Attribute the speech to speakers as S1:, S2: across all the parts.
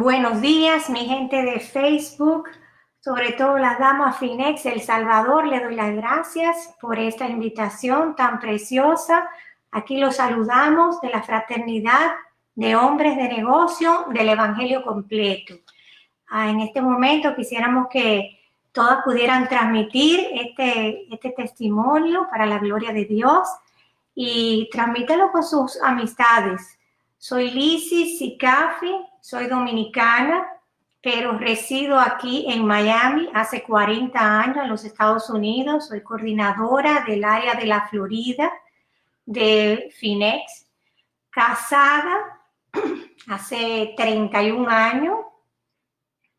S1: Buenos días, mi gente de Facebook, sobre todo las damas Finex El Salvador. Le doy las gracias por esta invitación tan preciosa. Aquí los saludamos de la Fraternidad de Hombres de Negocio del Evangelio Completo. En este momento quisiéramos que todas pudieran transmitir este testimonio para la gloria de Dios y transmítelo con sus amistades. Soy Lizzy Sicafi, soy dominicana, pero resido aquí en Miami hace 40 años en los Estados Unidos. Soy coordinadora del área de la Florida de Finex, casada hace 31 años.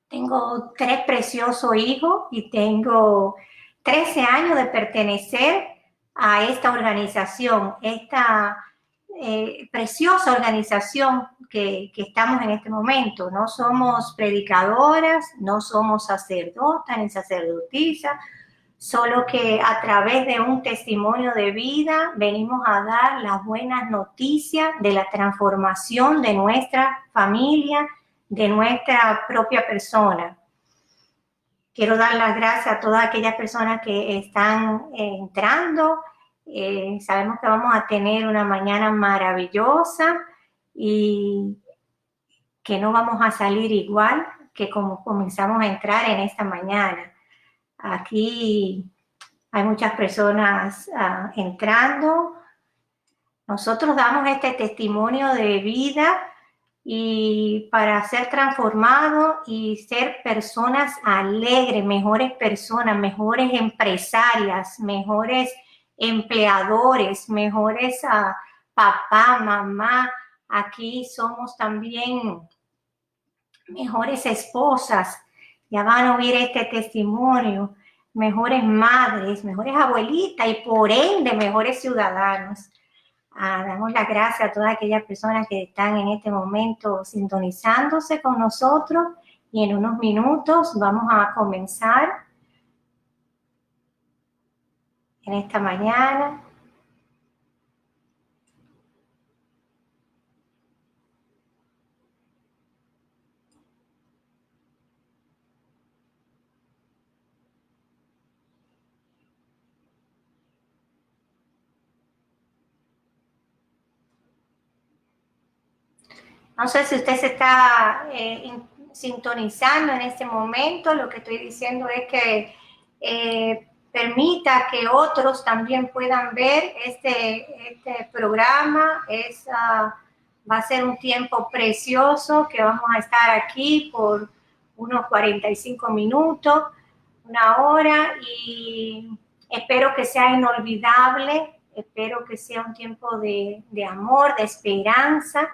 S1: Tengo 3 preciosos hijos y tengo 13 años de pertenecer a esta organización, esta preciosa organización que estamos en este momento. No somos predicadoras, no somos sacerdotas ni sacerdotisas, solo que a través de un testimonio de vida venimos a dar las buenas noticias de la transformación de nuestra familia, de nuestra propia persona. Quiero dar las gracias a todas aquellas personas que están entrando. Sabemos que vamos a tener una mañana maravillosa y que no vamos a salir igual que como comenzamos a entrar en esta mañana. Aquí hay muchas personas entrando. Nosotros damos este testimonio de vida y para ser transformados y ser personas alegres, mejores empresarias, mejores empleadores, mejores papá, mamá. Aquí somos también mejores esposas. Ya van a oír este testimonio. Mejores madres, mejores abuelitas y por ende mejores ciudadanos. Damos las gracias a todas aquellas personas que están en este momento sintonizándose con nosotros y en unos minutos vamos a comenzar en esta mañana. No sé si usted se está sintonizando en este momento. Lo que estoy diciendo es que permita que otros también puedan ver este programa. Va a ser un tiempo precioso que vamos a estar aquí por unos 45 minutos, una hora, y espero que sea inolvidable, espero que sea un tiempo de amor, de esperanza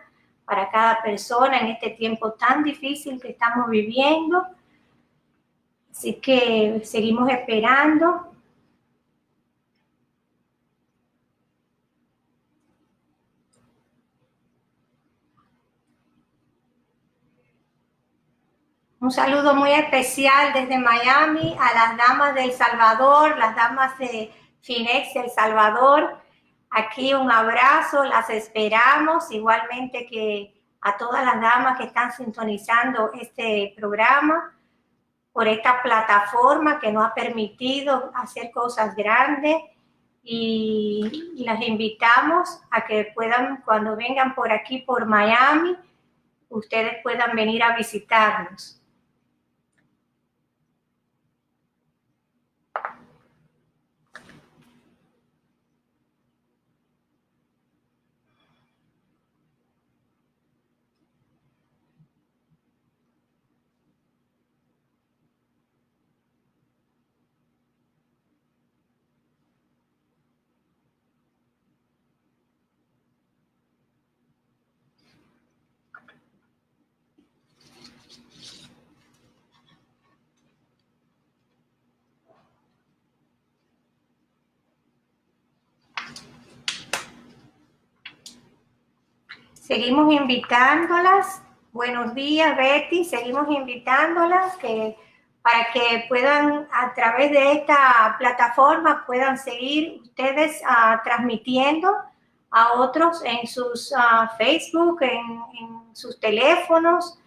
S1: para cada persona en este tiempo tan difícil que estamos viviendo. Así que seguimos esperando. Un saludo muy especial desde Miami a las damas de El Salvador, las damas de Finex El Salvador. Aquí un abrazo, las esperamos, igualmente que a todas las damas que están sintonizando este programa por esta plataforma que nos ha permitido hacer cosas grandes, y las invitamos a que puedan, cuando vengan por aquí, por Miami, ustedes puedan venir a visitarnos. Seguimos invitándolas. Buenos días, Betty. Seguimos invitándolas para que puedan, a través de esta plataforma, puedan seguir ustedes transmitiendo a otros en sus Facebook, en sus teléfonos,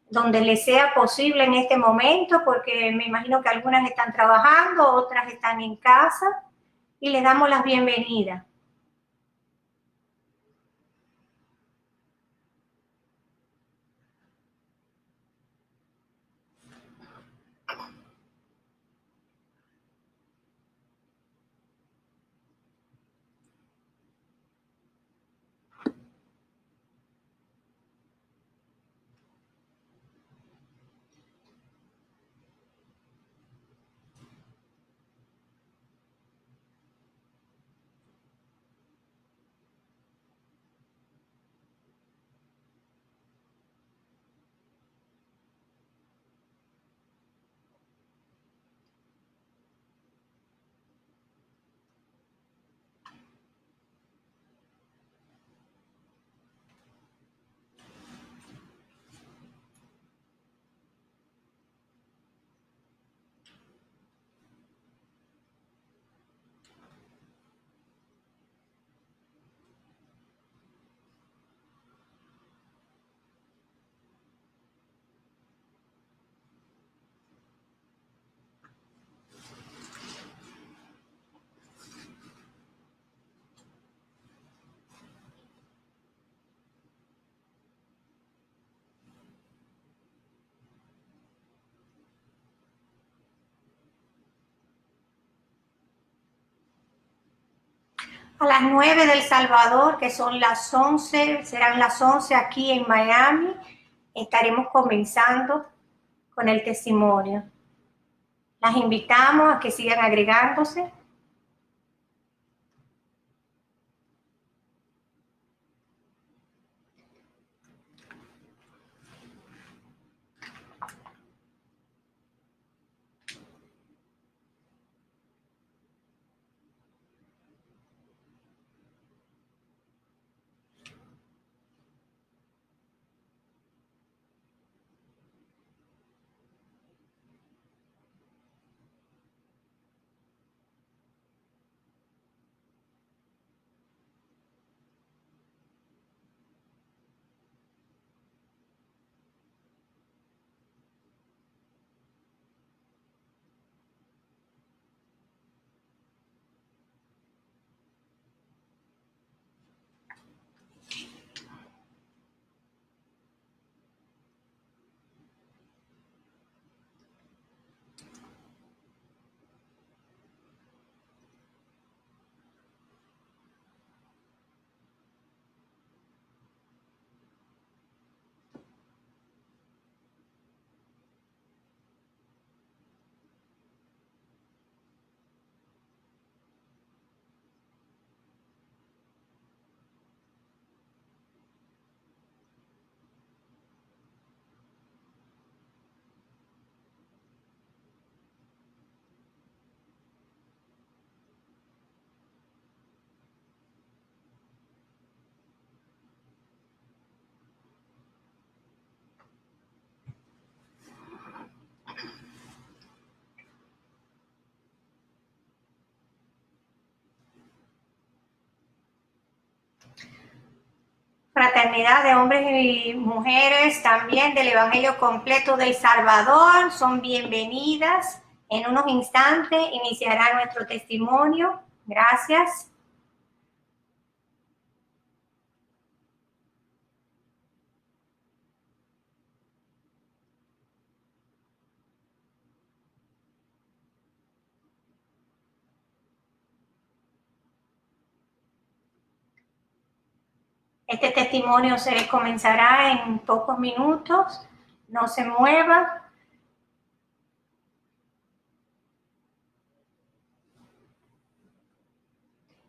S1: donde les sea posible en este momento, porque me imagino que algunas están trabajando, otras están en casa, y les damos las bienvenidas. A las 9 del Salvador, que son las 11, serán las 11 aquí en Miami, estaremos comenzando con el testimonio. Las invitamos a que sigan agregándose. Fraternidad de hombres y mujeres también del Evangelio Completo del Salvador son bienvenidas. En unos instantes iniciará nuestro testimonio. Gracias. Este testimonio se comenzará en pocos minutos. No se mueva.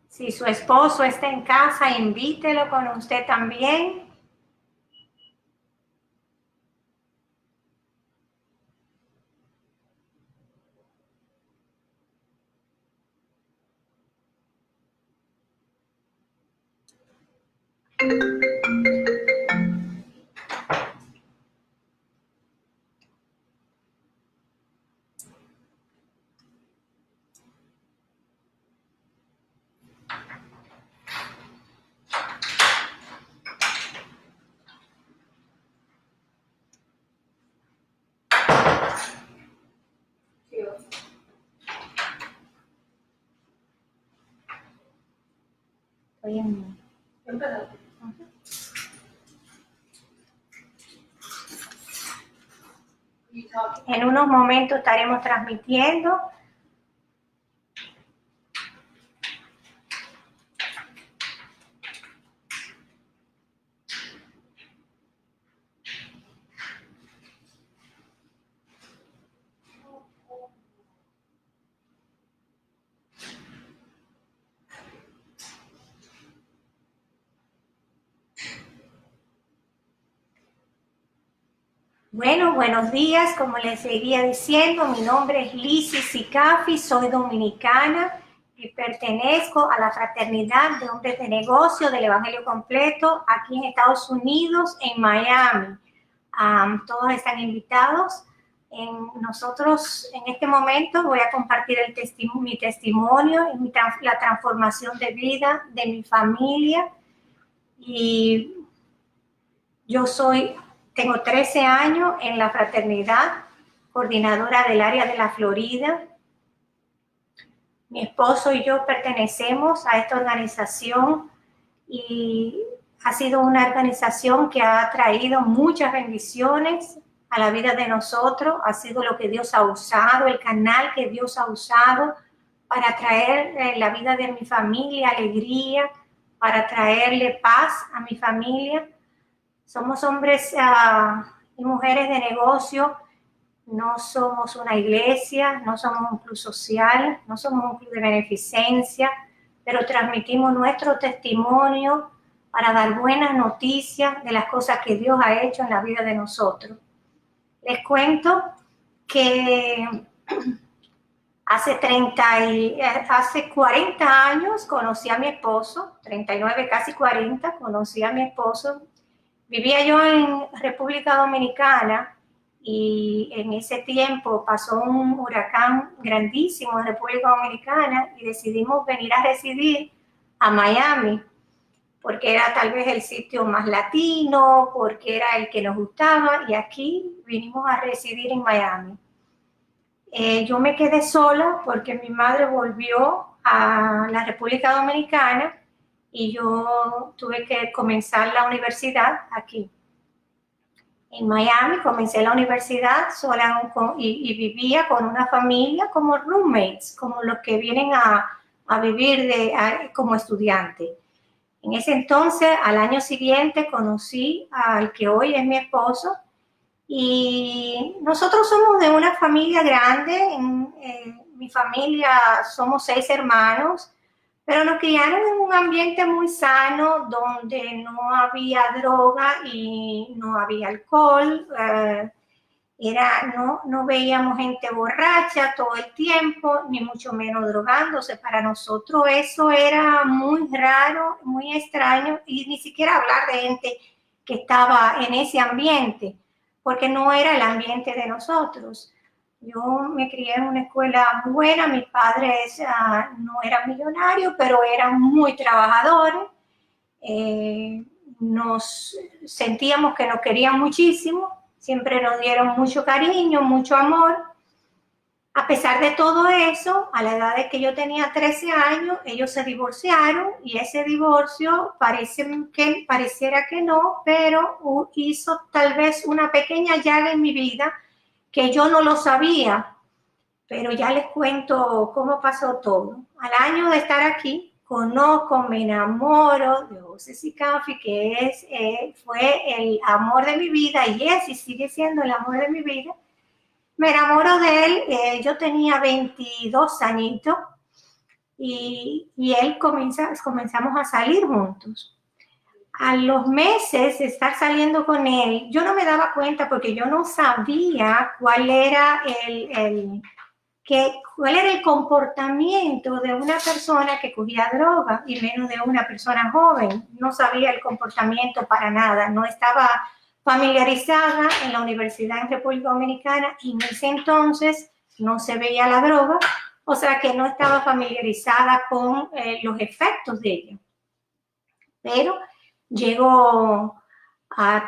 S1: Si su esposo está en casa, invítelo con usted también. En unos momentos estaremos transmitiendo. Bueno, buenos días, como les seguía diciendo, mi nombre es Lizzy Sicafi, soy dominicana y pertenezco a la Fraternidad de Hombres de Negocio del Evangelio Completo aquí en Estados Unidos, en Miami. Todos están invitados. Nosotros en este momento voy a compartir mi testimonio, la transformación de vida de mi familia. Y yo tengo 13 años en la fraternidad, coordinadora del área de la Florida. Mi esposo y yo pertenecemos a esta organización y ha sido una organización que ha traído muchas bendiciones a la vida de nosotros. Ha sido lo que Dios ha usado, el canal que Dios ha usado para traer la vida de mi familia, alegría, para traerle paz a mi familia. Somos hombres y mujeres de negocio, no somos una iglesia, no somos un club social, no somos un club de beneficencia, pero transmitimos nuestro testimonio para dar buenas noticias de las cosas que Dios ha hecho en la vida de nosotros. Les cuento que hace 40 años conocí a mi esposo, 39, casi 40, conocí a mi esposo. Vivía yo en República Dominicana y en ese tiempo pasó un huracán grandísimo en República Dominicana y decidimos venir a residir a Miami porque era tal vez el sitio más latino, porque era el que nos gustaba y aquí vinimos a residir en Miami. Yo me quedé sola porque mi madre volvió a la República Dominicana y yo tuve que comenzar la universidad aquí. En Miami comencé la universidad sola y vivía con una familia como roommates, como los que vienen a vivir como estudiantes. En ese entonces, al año siguiente, conocí al que hoy es mi esposo y nosotros somos de una familia grande. En mi familia somos 6 hermanos, pero nos criaron en un ambiente muy sano donde no había droga y no había alcohol. No veíamos gente borracha todo el tiempo, ni mucho menos drogándose. Para nosotros eso era muy raro, muy extraño, y ni siquiera hablar de gente que estaba en ese ambiente, porque no era el ambiente de nosotros. Yo me crié en una escuela muy buena, mis padres no eran millonarios, pero eran muy trabajadores. Nos sentíamos que nos querían muchísimo, siempre nos dieron mucho cariño, mucho amor. A pesar de todo eso, a la edad de que yo tenía 13 años, ellos se divorciaron y ese divorcio pareciera que no, pero hizo tal vez una pequeña llaga en mi vida que yo no lo sabía, pero ya les cuento cómo pasó todo. Al año de estar aquí, conozco, me enamoro de José Sicafi, que fue el amor de mi vida y es y sigue siendo el amor de mi vida. Me enamoro de él, yo tenía 22 añitos y él comenzamos a salir juntos. A los meses de estar saliendo con él, yo no me daba cuenta porque yo no sabía cuál era el comportamiento de una persona que cogía droga y menos de una persona joven. No sabía el comportamiento para nada, no estaba familiarizada en la universidad en República Dominicana y en ese entonces no se veía la droga, o sea que no estaba familiarizada con los efectos de ella. Pero llegó a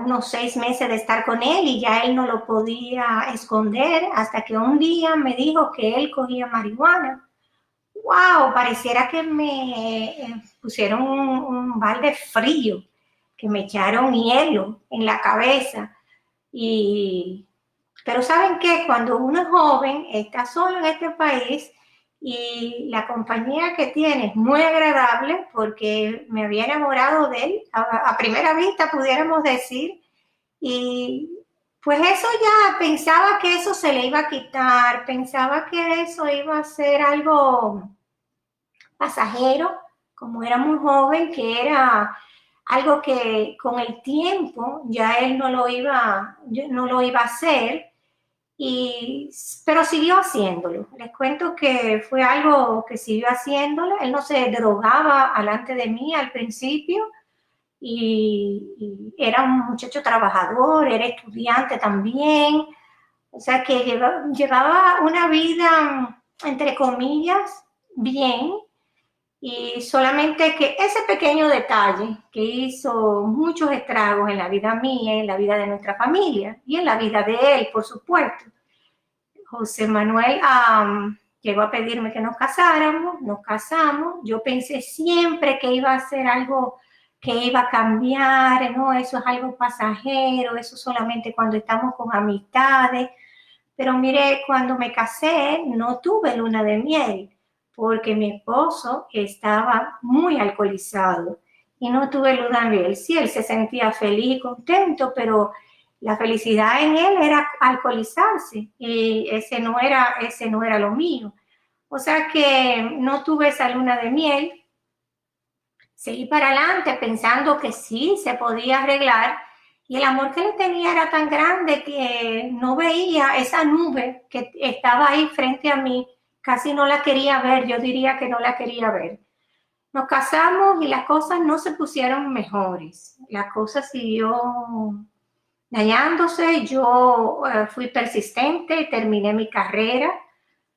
S1: unos 6 meses de estar con él y ya él no lo podía esconder hasta que un día me dijo que él cogía marihuana. wow, pareciera que me pusieron un balde frío, que me echaron hielo en la cabeza. Y, pero ¿saben qué? Cuando uno es joven, está solo en este país y la compañía que tiene es muy agradable porque me había enamorado de él a primera vista, pudiéramos decir, y pues eso ya pensaba que eso se le iba a quitar, pensaba que eso iba a ser algo pasajero, como era muy joven, que era algo que con el tiempo ya él no lo iba a hacer, y, pero siguió haciéndolo. Les cuento que fue algo que siguió haciéndolo. Él no se drogaba delante de mí al principio y era un muchacho trabajador, era estudiante también, o sea que llevaba una vida, entre comillas, bien, y solamente que ese pequeño detalle que hizo muchos estragos en la vida mía, en la vida de nuestra familia y en la vida de él, por supuesto. José Manuel llegó a pedirme que nos casamos, yo pensé siempre que iba a ser algo que iba a cambiar, no, eso es algo pasajero, eso solamente cuando estamos con amistades, pero mire, cuando me casé no tuve luna de miel porque mi esposo estaba muy alcoholizado y no tuve luna de miel. Sí, él se sentía feliz y contento, pero la felicidad en él era alcoholizarse y ese no era lo mío. O sea que no tuve esa luna de miel. Seguí para adelante pensando que sí, se podía arreglar, y el amor que le tenía era tan grande que no veía esa nube que estaba ahí frente a mí, casi no la quería ver, yo diría que no la quería ver. Nos casamos y las cosas no se pusieron mejores, la cosa siguió dañándose, yo fui persistente, terminé mi carrera.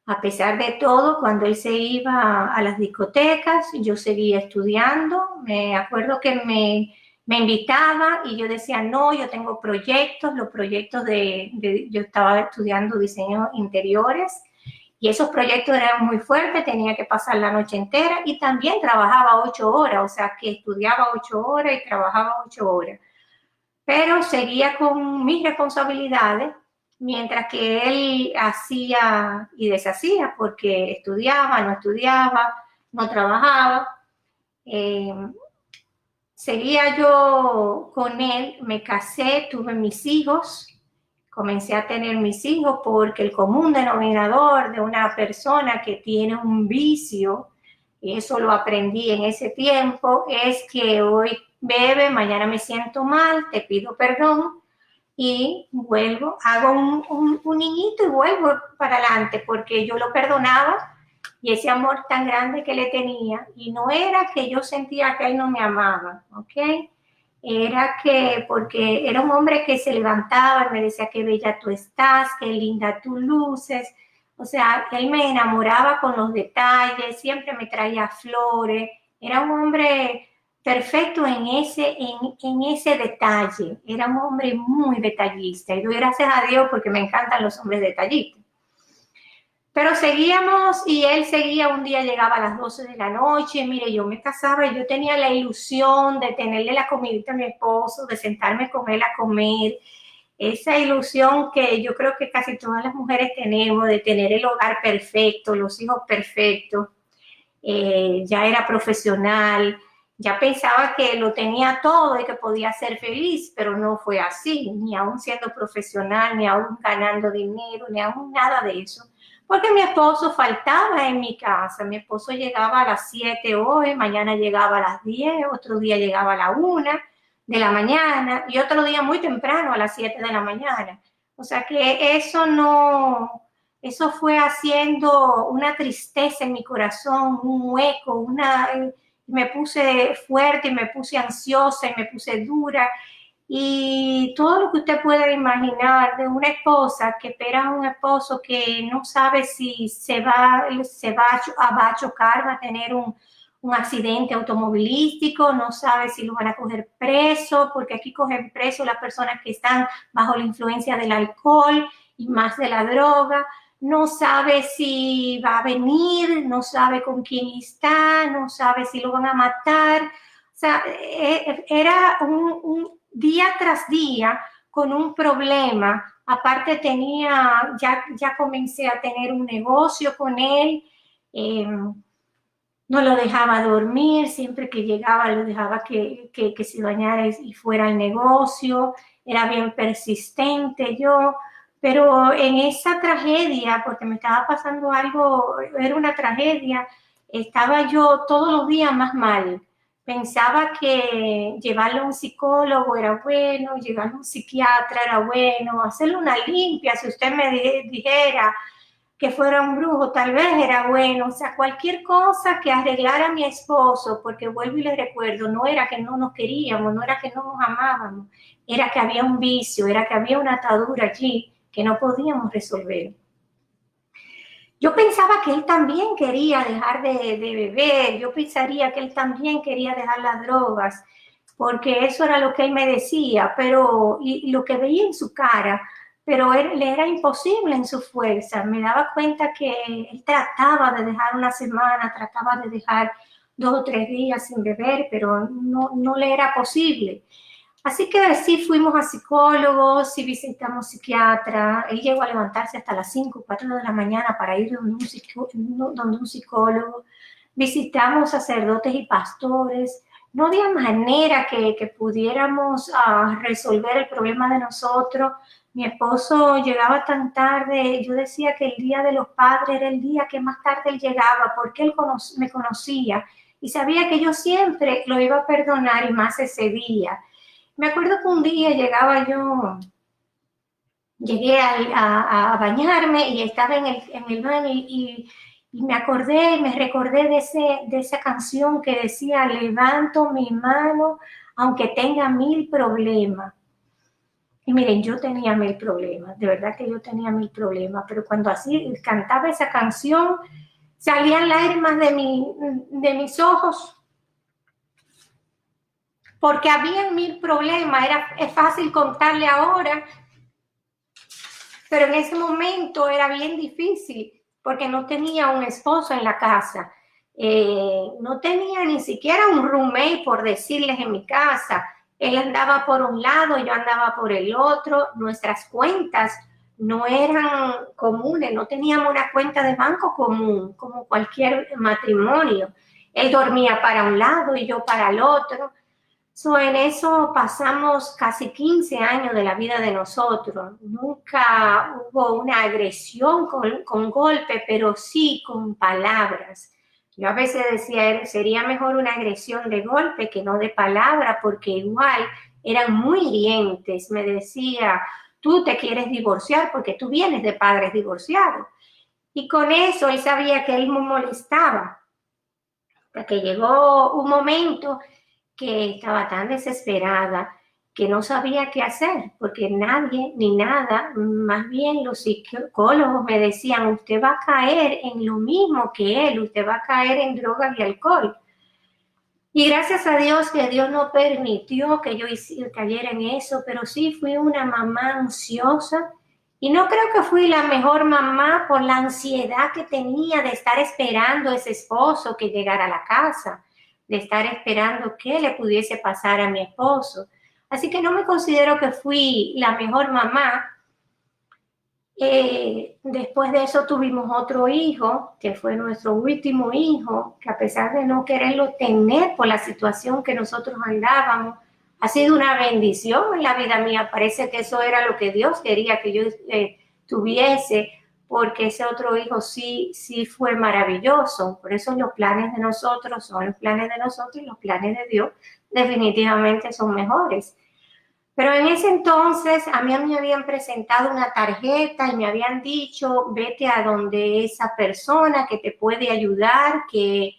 S1: A pesar de todo, cuando él se iba a las discotecas, yo seguía estudiando. Me acuerdo que me invitaba y yo decía, no, yo tengo proyectos, los proyectos yo estaba estudiando diseño interiores y esos proyectos eran muy fuertes, tenía que pasar la noche entera y también trabajaba 8 horas, o sea que estudiaba 8 horas y trabajaba 8 horas, pero seguía con mis responsabilidades mientras que él hacía y deshacía porque estudiaba, no trabajaba. Eh, Seguía yo con él, me casé, tuve mis hijos, comencé a tener mis hijos porque el común denominador de una persona que tiene un vicio, y eso lo aprendí en ese tiempo, es que hoy bebe, mañana me siento mal, te pido perdón y vuelvo, hago un niñito y vuelvo para adelante porque yo lo perdonaba y ese amor tan grande que le tenía, y no era que yo sentía que él no me amaba, ¿ok? Era que, porque era un hombre que se levantaba y me decía qué bella tú estás, qué linda tú luces, o sea, él me enamoraba con los detalles, siempre me traía flores, era un hombre perfecto en ese detalle, era un hombre muy detallista, y doy gracias a Dios porque me encantan los hombres detallistas. Pero seguíamos y él seguía, un día llegaba a las 12 de la noche, mire, yo me casaba y yo tenía la ilusión de tenerle la comidita a mi esposo, de sentarme con él a comer, esa ilusión que yo creo que casi todas las mujeres tenemos, de tener el hogar perfecto, los hijos perfectos. Ya era profesional, ya pensaba que lo tenía todo y que podía ser feliz, pero no fue así, ni aún siendo profesional, ni aún ganando dinero, ni aún nada de eso. Porque mi esposo faltaba en mi casa, mi esposo llegaba a las 7 hoy, mañana llegaba a las 10, otro día llegaba a la 1 de la mañana y otro día muy temprano a las 7 de la mañana. O sea que eso fue haciendo una tristeza en mi corazón, un hueco, me puse fuerte, me puse ansiosa y me puse dura. Y todo lo que usted pueda imaginar de una esposa que espera a un esposo que no sabe si va a chocar, va a tener un accidente automovilístico, no sabe si lo van a coger preso, porque aquí cogen preso las personas que están bajo la influencia del alcohol y más de la droga. no sabe si va a venir, no sabe con quién está, no sabe si lo van a matar. O sea, era un día tras día con un problema. Aparte ya comencé a tener un negocio con él. No lo dejaba dormir, siempre que llegaba lo dejaba que se bañara y fuera al negocio, era bien persistente yo, pero en esa tragedia, porque me estaba pasando algo, era una tragedia, estaba yo todos los días más mal. Pensaba que llevarlo a un psicólogo era bueno, llevarlo a un psiquiatra era bueno, hacerle una limpia, si usted me dijera, que fuera un brujo, tal vez era bueno, o sea, cualquier cosa que arreglara a mi esposo, porque vuelvo y le recuerdo, no era que no nos queríamos, no era que no nos amábamos, era que había un vicio, era que había una atadura allí que no podíamos resolver. Yo pensaba que él también quería dejar de beber, yo pensaría que él también quería dejar las drogas, porque eso era lo que él me decía, pero y lo que veía en su cara, pero le era imposible en su fuerza. Me daba cuenta que él trataba de dejar una semana, trataba de dejar 2 o 3 días sin beber, pero no le era posible. Así que sí fuimos a psicólogos, sí visitamos psiquiatra. Él llegó a levantarse hasta las 5 o 4 de la mañana para ir donde un psicólogo. Visitamos sacerdotes y pastores. No había manera que pudiéramos resolver el problema de nosotros. Mi esposo llegaba tan tarde. Yo decía que el Día de los Padres era el día que más tarde él llegaba porque él me conocía y sabía que yo siempre lo iba a perdonar y más ese día. Me acuerdo que un día llegué a bañarme y estaba en el baño y me recordé de esa canción que decía, levanto mi mano aunque tenga 1000 problemas. Y miren, yo tenía 1000 problemas, de verdad que yo tenía 1000 problemas, pero cuando así cantaba esa canción, salían lágrimas de mis ojos, porque había 1000 problemas, es fácil contarle ahora, pero en ese momento era bien difícil porque no tenía un esposo en la casa, no tenía ni siquiera un roommate, por decirles, en mi casa. Él andaba por un lado, yo andaba por el otro, nuestras cuentas no eran comunes, no teníamos una cuenta de banco común, como cualquier matrimonio. Él dormía para un lado y yo para el otro. En eso pasamos casi 15 años de la vida de nosotros. Nunca hubo una agresión con golpe, pero sí con palabras. Yo a veces decía, sería mejor una agresión de golpe que no de palabra, porque igual eran muy hirientes. Me decía, tú te quieres divorciar porque tú vienes de padres divorciados. Y con eso él sabía que él me molestaba. Hasta que llegó un momento que estaba tan desesperada que no sabía qué hacer, porque nadie ni nada, más bien los psicólogos me decían, usted va a caer en lo mismo que él, usted va a caer en drogas y alcohol. Y gracias a Dios que Dios no permitió que yo cayera en eso, pero sí fui una mamá ansiosa y no creo que fui la mejor mamá por la ansiedad que tenía de estar esperando a ese esposo que llegara a la casa, de estar esperando qué le pudiese pasar a mi esposo. Así que no me considero que fui la mejor mamá. Después de eso tuvimos otro hijo, que fue nuestro último hijo, que a pesar de no quererlo tener por la situación que nosotros andábamos, ha sido una bendición en la vida mía. Parece que eso era lo que Dios quería que yo tuviese, porque ese otro hijo sí fue maravilloso. Por eso los planes de nosotros son los planes de nosotros y los planes de Dios definitivamente son mejores. Pero en ese entonces a mí me habían presentado una tarjeta y me habían dicho, vete a donde esa persona que te puede ayudar, que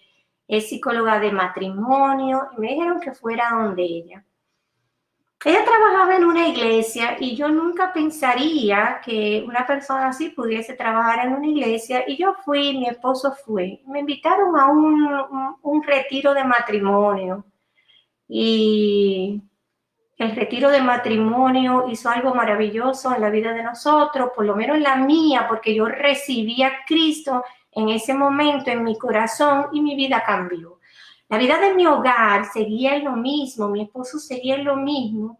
S1: es psicóloga de matrimonio, y me dijeron que fuera donde ella. Ella trabajaba en una iglesia y yo nunca pensaría que una persona así pudiese trabajar en una iglesia, y yo fui, mi esposo fue. Me invitaron a un retiro de matrimonio y el retiro de matrimonio hizo algo maravilloso en la vida de nosotros, por lo menos en la mía, porque yo recibí a Cristo en ese momento en mi corazón y mi vida cambió. La vida de mi hogar seguía en lo mismo, mi esposo seguía en lo mismo,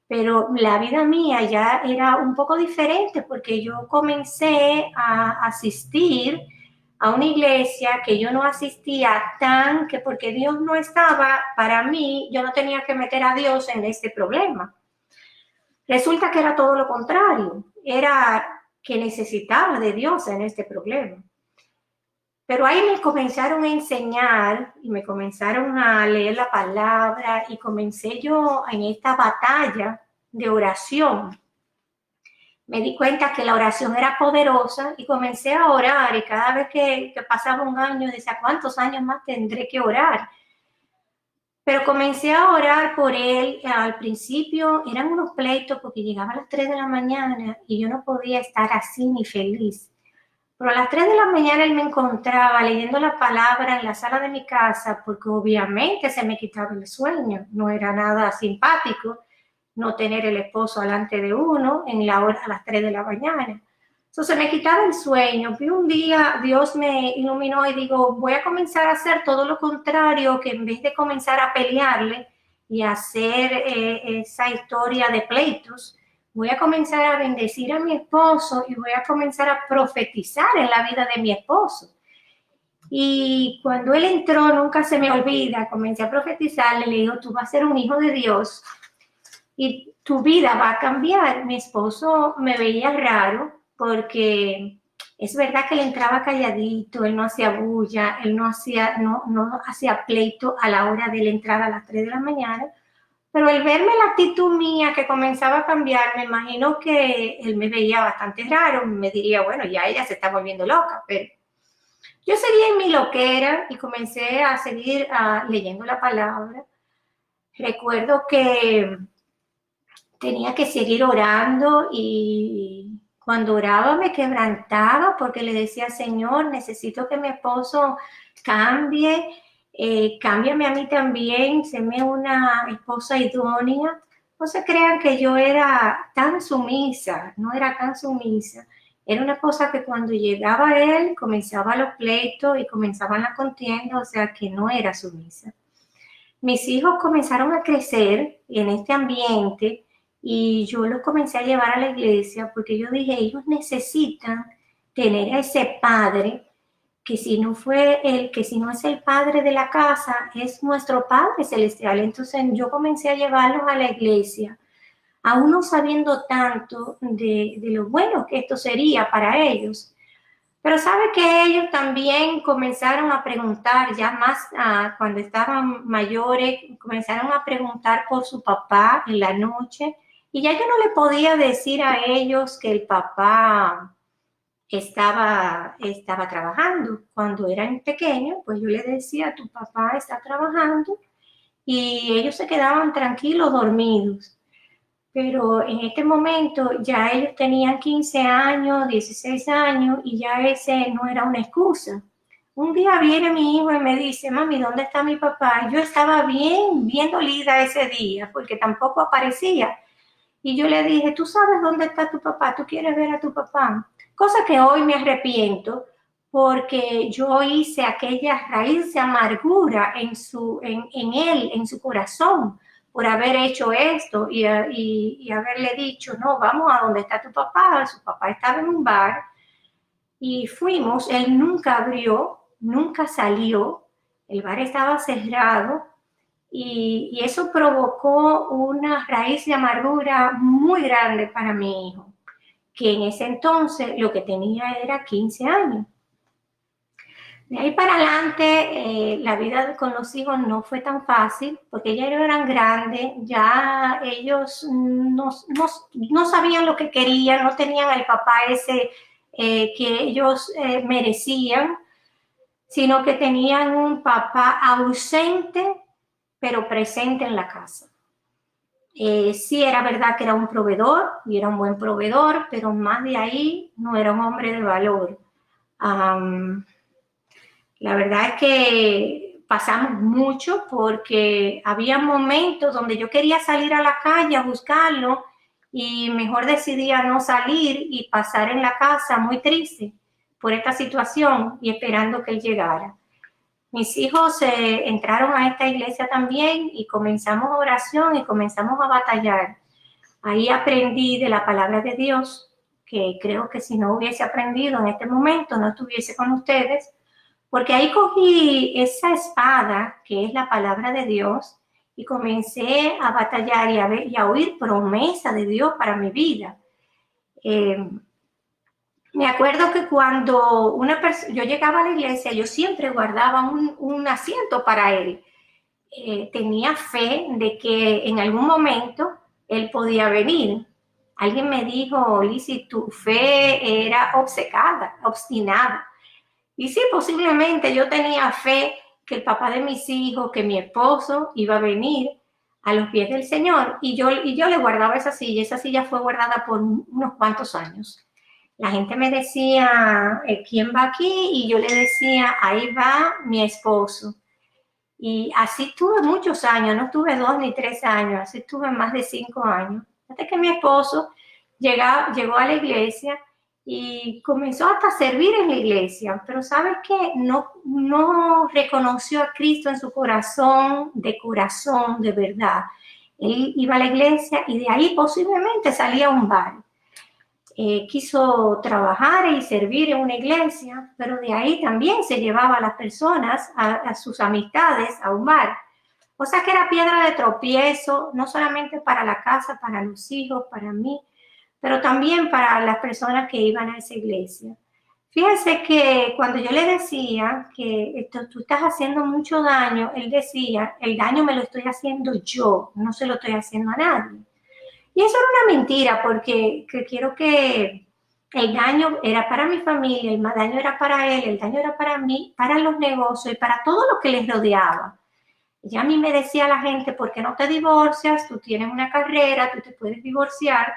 S1: pero la vida mía ya era un poco diferente porque yo comencé a asistir a una iglesia que yo no asistía tan, que porque Dios no estaba para mí, yo no tenía que meter a Dios en este problema. Resulta que era todo lo contrario, era que necesitaba de Dios en este problema. Pero ahí me comenzaron a enseñar y me comenzaron a leer la palabra y comencé yo en esta batalla de oración. Me di cuenta que la oración era poderosa y comencé a orar y cada vez que pasaba un año decía, ¿cuántos años más tendré que orar? Pero comencé a orar por él. Al principio eran unos pleitos porque llegaba a las 3 de la mañana y yo no podía estar así ni feliz. Pero a las 3 de la mañana él me encontraba leyendo la palabra en la sala de mi casa porque obviamente se me quitaba el sueño. No era nada simpático no tener el esposo delante de uno en la hora a las 3 de la mañana. Entonces me quitaba el sueño. Y un día Dios me iluminó y digo, voy a comenzar a hacer todo lo contrario, que en vez de comenzar a pelearle y hacer esa historia de pleitos, voy a comenzar a bendecir a mi esposo y voy a comenzar a profetizar en la vida de mi esposo. Y cuando él entró, nunca se me olvida, comencé a profetizarle, le digo, tú vas a ser un hijo de Dios y tu vida va a cambiar. Mi esposo me veía raro porque es verdad que él entraba calladito, él no hacía bulla, él no hacía pleito a la hora de la entrada a las 3 de la mañana, pero el verme la actitud mía que comenzaba a cambiar, me imagino que él me veía bastante raro, me diría, bueno, ya ella se está volviendo loca, pero yo seguía en mi loquera y comencé a seguir leyendo la palabra. Recuerdo que tenía que seguir orando y cuando oraba me quebrantaba porque le decía, Señor, necesito que mi esposo cambie, cámbiame a mí también, séme una esposa idónea. No se crean que yo era tan sumisa, no era tan sumisa. Era una esposa que cuando llegaba él comenzaba los pleitos y comenzaban las contiendas, o sea que no era sumisa. Mis hijos comenzaron a crecer en este ambiente y yo los comencé a llevar a la iglesia porque yo dije, ellos necesitan tener a ese padre que si no es el padre de la casa, es nuestro Padre Celestial. Entonces yo comencé a llevarlos a la iglesia, aún no sabiendo tanto de lo bueno que esto sería para ellos. Pero sabe que ellos también comenzaron a preguntar, ya más cuando estaban mayores, comenzaron a preguntar por su papá en la noche. Y ya yo no le podía decir a ellos que el papá estaba trabajando. Cuando eran pequeños, pues yo les decía, tu papá está trabajando y ellos se quedaban tranquilos, dormidos. Pero en este momento ya ellos tenían 15 años, 16 años y ya ese no era una excusa. Un día viene mi hijo y me dice, mami, ¿dónde está mi papá? Yo estaba bien dolida ese día porque tampoco aparecía. Y yo le dije, ¿tú sabes dónde está tu papá? ¿Tú quieres ver a tu papá? Cosa que hoy me arrepiento porque yo hice aquella raíz de amargura en él, en su corazón, por haber hecho esto y haberle dicho, no, vamos a donde está tu papá. Su papá estaba en un bar y fuimos, él nunca abrió, nunca salió, el bar estaba cerrado y eso provocó una raíz de amargura muy grande para mi hijo, que en ese entonces lo que tenía era 15 años. De ahí para adelante, la vida con los hijos no fue tan fácil, porque ya eran grandes, ya ellos no sabían lo que querían, no tenían al papá ese que ellos merecían, sino que tenían un papá ausente, pero presente en la casa. Sí, era verdad que era un proveedor, y era un buen proveedor, pero más de ahí no era un hombre de valor. La verdad es que pasamos mucho porque había momentos donde yo quería salir a la calle a buscarlo y mejor decidía no salir y pasar en la casa muy triste por esta situación y esperando que él llegara. Mis hijos entraron a esta iglesia también y comenzamos oración y comenzamos a batallar. Ahí aprendí de la palabra de Dios, que creo que si no hubiese aprendido en este momento no estuviese con ustedes, porque ahí cogí esa espada que es la palabra de Dios y comencé a batallar y a oír promesa de Dios para mi vida. Me acuerdo que cuando yo llegaba a la iglesia, yo siempre guardaba un asiento para él. Tenía fe de que en algún momento él podía venir. Alguien me dijo, Lizzy, tu fe era obstinada. Y sí, posiblemente yo tenía fe que el papá de mis hijos, que mi esposo iba a venir a los pies del Señor. Y yo le guardaba esa silla fue guardada por unos cuantos años. La gente me decía, ¿quién va aquí? Y yo le decía, ahí va mi esposo. Y así tuve muchos años, no tuve 2 ni 3 años, así tuve más de 5 años. Hasta que mi esposo llegó a la iglesia y comenzó hasta a servir en la iglesia. Pero ¿sabes qué? No reconoció a Cristo en su corazón, de verdad. Él iba a la iglesia y de ahí posiblemente salía a un bar. Quiso trabajar y servir en una iglesia, pero de ahí también se llevaba a las personas, a sus amistades, a un bar. O sea que era piedra de tropiezo, no solamente para la casa, para los hijos, para mí, pero también para las personas que iban a esa iglesia. Fíjense que cuando yo le decía que tú estás haciendo mucho daño, él decía, el daño me lo estoy haciendo yo, no se lo estoy haciendo a nadie. Y eso era una mentira, porque quiero que el daño era para mi familia, el daño era para él, el daño era para mí, para los negocios y para todo lo que les rodeaba. Ya a mí me decía la gente, ¿por qué no te divorcias? Tú tienes una carrera, tú te puedes divorciar.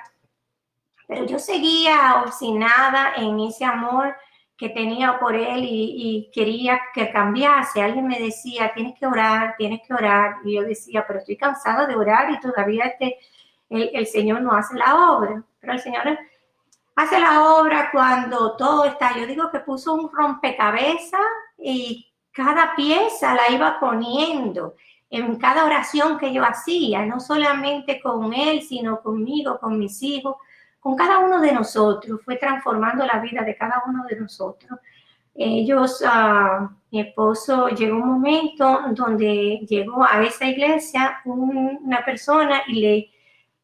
S1: Pero yo seguía obstinada en ese amor que tenía por él y quería que cambiase. Alguien me decía, tienes que orar, tienes que orar. Y yo decía, pero estoy cansada de orar y todavía el Señor no hace la obra. Pero el Señor hace la obra cuando todo está. Yo digo que puso un rompecabezas y cada pieza la iba poniendo en cada oración que yo hacía, no solamente con él, sino conmigo, con mis hijos, con cada uno de nosotros. Fue transformando la vida de cada uno de nosotros. Mi esposo, llegó un momento donde llegó a esa iglesia una persona y le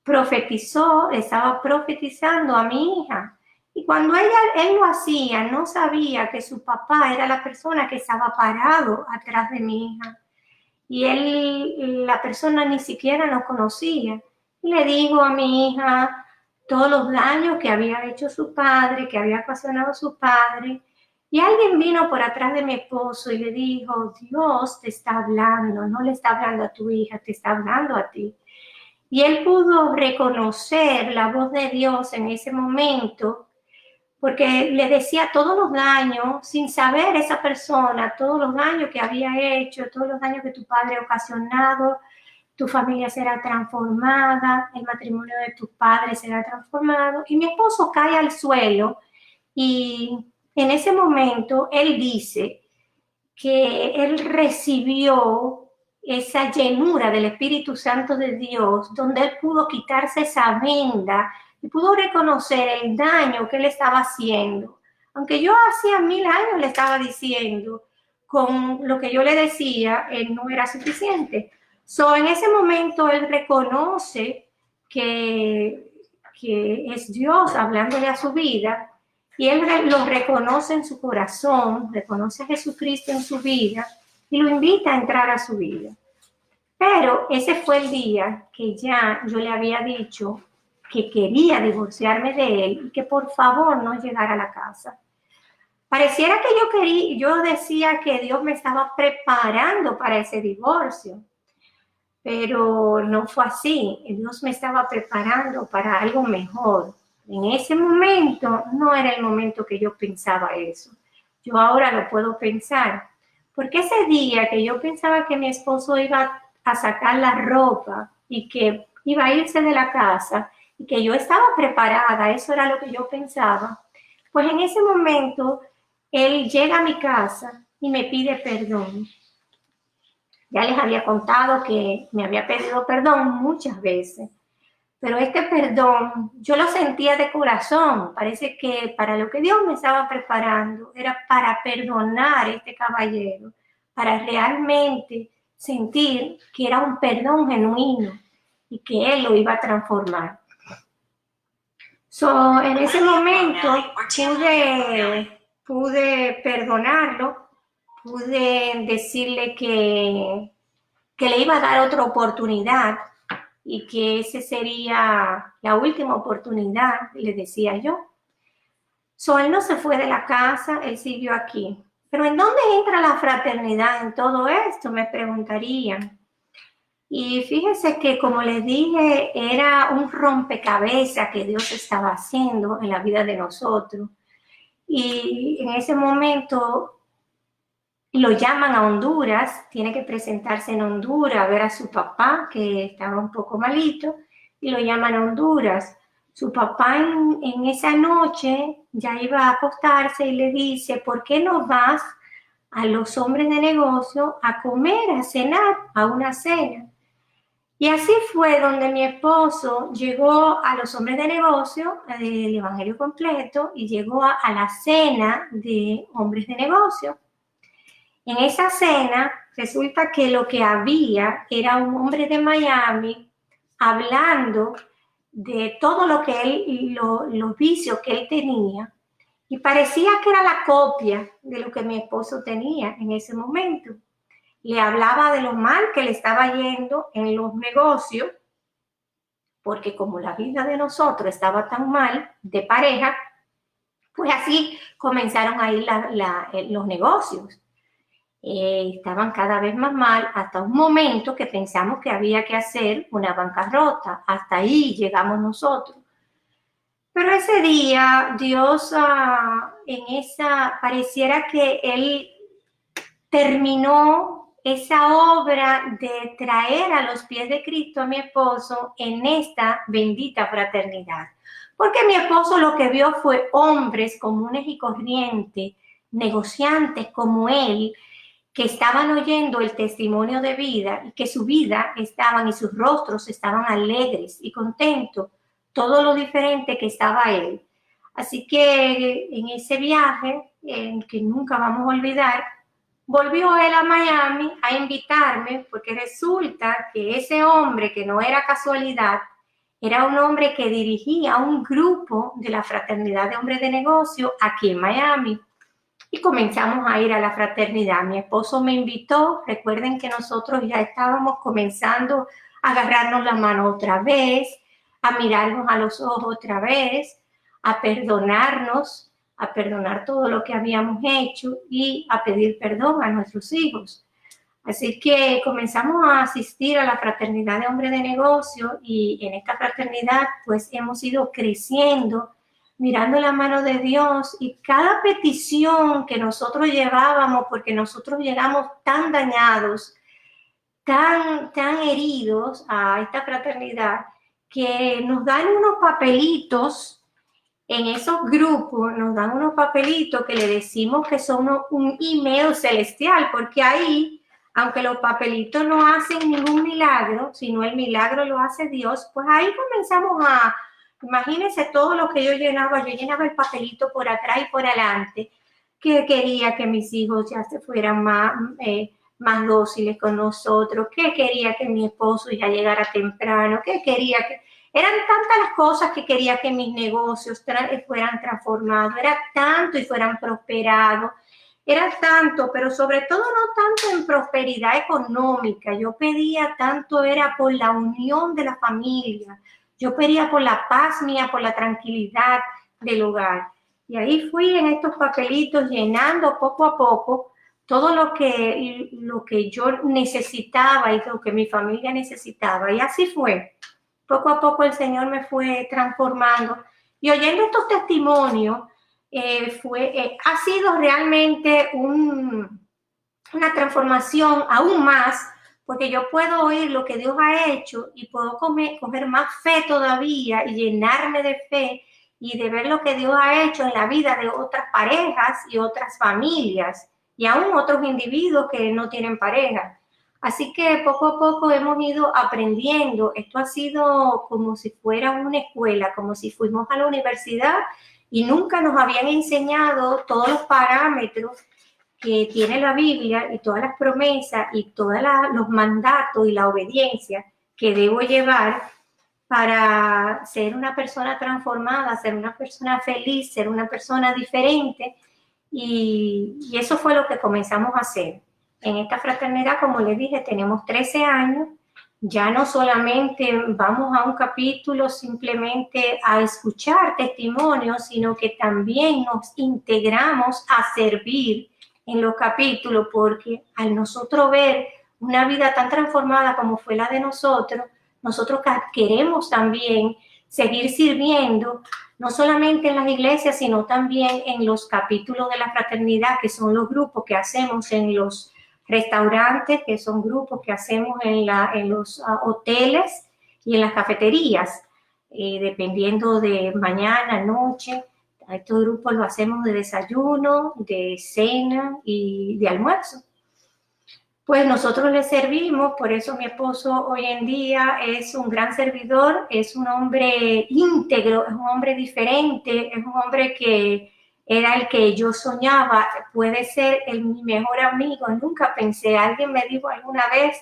S1: profetizó, estaba profetizando a mi hija. Y cuando él lo hacía, no sabía que su papá era la persona que estaba parado atrás de mi hija. Y la persona ni siquiera nos conocía. Y le dijo a mi hija todos los daños que había hecho su padre, que había ocasionado su padre. Y alguien vino por atrás de mi esposo y le dijo, Dios te está hablando, no le está hablando a tu hija, te está hablando a ti. Y él pudo reconocer la voz de Dios en ese momento, porque le decía todos los daños, sin saber esa persona, todos los daños que había hecho, todos los daños que tu padre ha ocasionado, tu familia será transformada, el matrimonio de tus padres será transformado. Y mi esposo cae al suelo y en ese momento él dice que él recibió esa llenura del Espíritu Santo de Dios, donde él pudo quitarse esa venda y pudo reconocer el daño que él estaba haciendo. Aunque yo hacía 1000 años le estaba diciendo, con lo que yo le decía, él no era suficiente. En ese momento él reconoce que es Dios hablándole a su vida y él lo reconoce en su corazón, reconoce a Jesucristo en su vida y lo invita a entrar a su vida. Pero ese fue el día que ya yo le había dicho que quería divorciarme de él y que por favor no llegara a la casa. Pareciera que yo decía que Dios me estaba preparando para ese divorcio, pero no fue así. Dios me estaba preparando para algo mejor. En ese momento no era el momento que yo pensaba eso. Yo ahora lo puedo pensar, Porque ese día que yo pensaba que mi esposo iba a sacar la ropa y que iba a irse de la casa y que yo estaba preparada, eso era lo que yo pensaba, pues en ese momento él llega a mi casa y me pide perdón. Ya les había contado que me había pedido perdón muchas veces, pero este perdón yo lo sentía de corazón. Parece que para lo que Dios me estaba preparando era para perdonar a este caballero, para realmente sentir que era un perdón genuino y que Él lo iba a transformar. En ese momento pude perdonarlo, pude decirle que le iba a dar otra oportunidad y que esa sería la última oportunidad, le decía yo. Él no se fue de la casa, él siguió aquí. Pero ¿en dónde entra la fraternidad en todo esto? Me preguntarían. Y fíjense que, como les dije, era un rompecabezas que Dios estaba haciendo en la vida de nosotros. Y en ese momento lo llaman a Honduras, tiene que presentarse en Honduras a ver a su papá, que estaba un poco malito, y lo llaman a Honduras. Su papá en esa noche ya iba a acostarse y le dice, ¿por qué no vas a los hombres de negocio a comer, a cenar, a una cena? Y así fue donde mi esposo llegó a los hombres de negocio del Evangelio completo y llegó a la cena de hombres de negocio. En esa cena resulta que lo que había era un hombre de Miami hablando de todo lo que él, los vicios que él tenía, y parecía que era la copia de lo que mi esposo tenía en ese momento. Le hablaba de lo mal que le estaba yendo en los negocios, porque como la vida de nosotros estaba tan mal de pareja, pues así comenzaron a ir los negocios. Estaban cada vez más mal hasta un momento que pensamos que había que hacer una bancarrota. Hasta ahí llegamos nosotros. Pero ese día Dios pareciera que Él terminó esa obra de traer a los pies de Cristo a mi esposo en esta bendita fraternidad. Porque mi esposo lo que vio fue hombres comunes y corrientes, negociantes como él, que estaban oyendo el testimonio de vida y que su vida estaban y sus rostros estaban alegres y contentos, todo lo diferente que estaba él. Así que en ese viaje, que nunca vamos a olvidar, volvió él a Miami a invitarme, porque resulta que ese hombre, que no era casualidad, era un hombre que dirigía un grupo de la Fraternidad de Hombres de Negocio aquí en Miami. Y comenzamos a ir a la fraternidad. Mi esposo me invitó. Recuerden que nosotros ya estábamos comenzando a agarrarnos la mano otra vez, a mirarnos a los ojos otra vez, a perdonarnos, a perdonar todo lo que habíamos hecho y a pedir perdón a nuestros hijos. Así que comenzamos a asistir a la fraternidad de hombres de negocio, y en esta fraternidad pues hemos ido creciendo, mirando la mano de Dios, y cada petición que nosotros llevábamos, porque nosotros llegamos tan dañados, tan heridos a esta fraternidad, que nos dan unos papelitos. En esos grupos nos dan unos papelitos que le decimos que son un email celestial, porque ahí, aunque los papelitos no hacen ningún milagro, sino el milagro lo hace Dios, pues ahí comenzamos imagínense todo lo que yo llenaba el papelito por atrás y por adelante, que quería que mis hijos ya se fueran más dóciles con nosotros, que quería que mi esposo ya llegara temprano, que quería que... Eran tantas las cosas que quería que mis negocios fueran transformados, era tanto y fueran prosperados, era tanto, pero sobre todo no tanto en prosperidad económica. Yo pedía tanto, era por la unión de la familia, yo pedía por la paz mía, por la tranquilidad del hogar. Y ahí fui en estos papelitos llenando poco a poco todo lo que yo necesitaba y lo que mi familia necesitaba. Y así fue. Poco a poco el Señor me fue transformando, y oyendo estos testimonios ha sido realmente una transformación aún más, porque yo puedo oír lo que Dios ha hecho y puedo coger más fe todavía y llenarme de fe y de ver lo que Dios ha hecho en la vida de otras parejas y otras familias y aún otros individuos que no tienen pareja. Así que poco a poco hemos ido aprendiendo. Esto ha sido como si fuera una escuela, como si fuimos a la universidad y nunca nos habían enseñado todos los parámetros que tiene la Biblia y todas las promesas y todos los mandatos y la obediencia que debo llevar para ser una persona transformada, ser una persona feliz, ser una persona diferente. Y eso fue lo que comenzamos a hacer. En esta fraternidad, como les dije, tenemos 13 años. Ya no solamente vamos a un capítulo simplemente a escuchar testimonios, sino que también nos integramos a servir en los capítulos, porque al nosotros ver una vida tan transformada como fue la de nosotros queremos también seguir sirviendo, no solamente en las iglesias, sino también en los capítulos de la fraternidad, que son los grupos que hacemos en los restaurantes, que son grupos que hacemos en los hoteles y en las cafeterías, dependiendo de mañana, noche. Estos grupos lo hacemos de desayuno, de cena y de almuerzo. Pues nosotros le servimos, por eso mi esposo hoy en día es un gran servidor, es un hombre íntegro, es un hombre diferente, es un hombre que era el que yo soñaba, puede ser mi mejor amigo. Nunca pensé, alguien me dijo alguna vez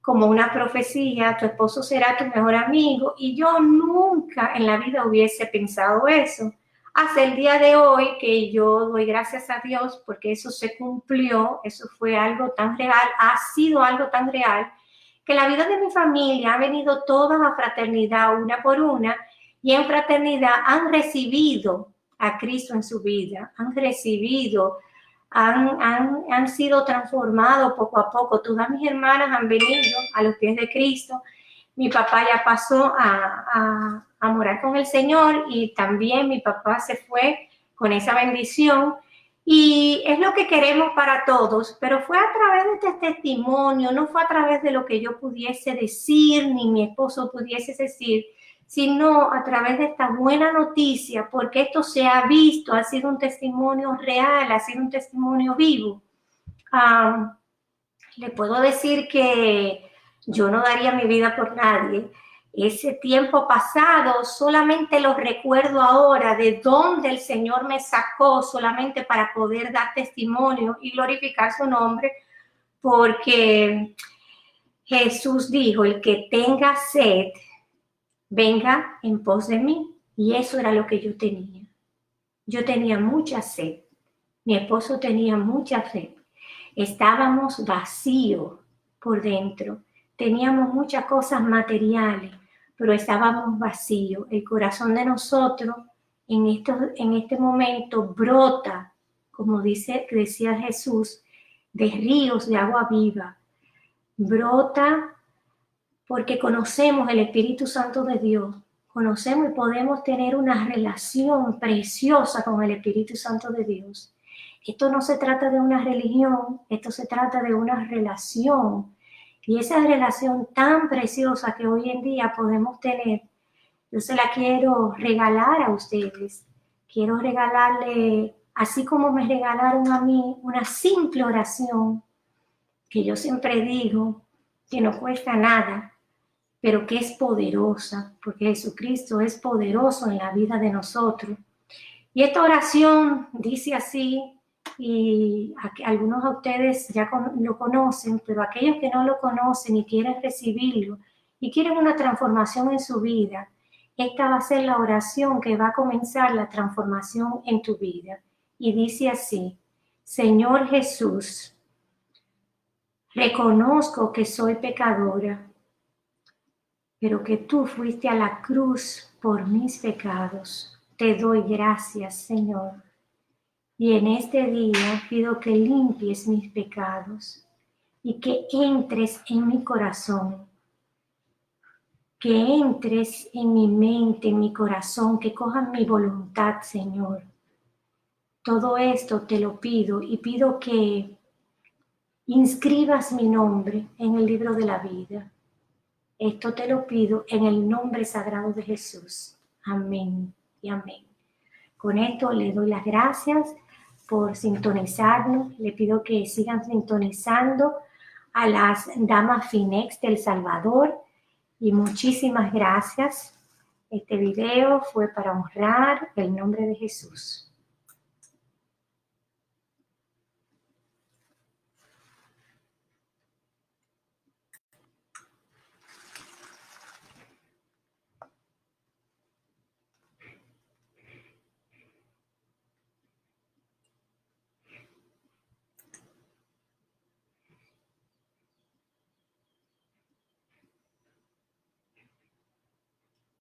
S1: como una profecía, tu esposo será tu mejor amigo, y yo nunca en la vida hubiese pensado eso. Hasta el día de hoy que yo doy gracias a Dios porque eso se cumplió, eso fue algo tan real, ha sido algo tan real, que la vida de mi familia ha venido todas a fraternidad una por una, y en fraternidad han recibido a Cristo en su vida, han recibido, han sido transformados poco a poco. Todas mis hermanas han venido a los pies de Cristo. Mi papá ya pasó a morar con el Señor y también mi papá se fue con esa bendición. Y es lo que queremos para todos, pero fue a través de este testimonio, no fue a través de lo que yo pudiese decir, ni mi esposo pudiese decir, sino a través de esta buena noticia, porque esto se ha visto, ha sido un testimonio real, ha sido un testimonio vivo. Le puedo decir que yo no daría mi vida por nadie. Ese tiempo pasado solamente lo recuerdo ahora, de dónde el Señor me sacó solamente para poder dar testimonio y glorificar su nombre, porque Jesús dijo, el que tenga sed, venga en pos de mí. Y eso era lo que yo tenía. Yo tenía mucha sed. Mi esposo tenía mucha sed. Estábamos vacíos por dentro. Teníamos muchas cosas materiales, pero estábamos vacíos. El corazón de nosotros en este momento brota, como decía Jesús, de ríos de agua viva. Brota porque conocemos el Espíritu Santo de Dios, conocemos y podemos tener una relación preciosa con el Espíritu Santo de Dios. Esto no se trata de una religión, esto se trata de una relación. Y esa relación tan preciosa que hoy en día podemos tener, yo se la quiero regalar a ustedes. Quiero regalarle, así como me regalaron a mí, una simple oración que yo siempre digo que no cuesta nada, pero que es poderosa, porque Jesucristo es poderoso en la vida de nosotros. Y esta oración dice así, y algunos de ustedes ya lo conocen, pero aquellos que no lo conocen y quieren recibirlo y quieren una transformación en su vida, esta va a ser la oración que va a comenzar la transformación en tu vida. Y dice así: Señor Jesús, reconozco que soy pecadora, pero que tú fuiste a la cruz por mis pecados. Te doy gracias, Señor. Y en este día pido que limpies mis pecados y que entres en mi corazón, que entres en mi mente, en mi corazón, que cojas mi voluntad, Señor. Todo esto te lo pido y pido que inscribas mi nombre en el libro de la vida. Esto te lo pido en el nombre sagrado de Jesús. Amén y amén. Con esto le doy las gracias por sintonizarnos. Le pido que sigan sintonizando a las damas Finex del Salvador. Y muchísimas gracias. Este video fue para honrar el nombre de Jesús.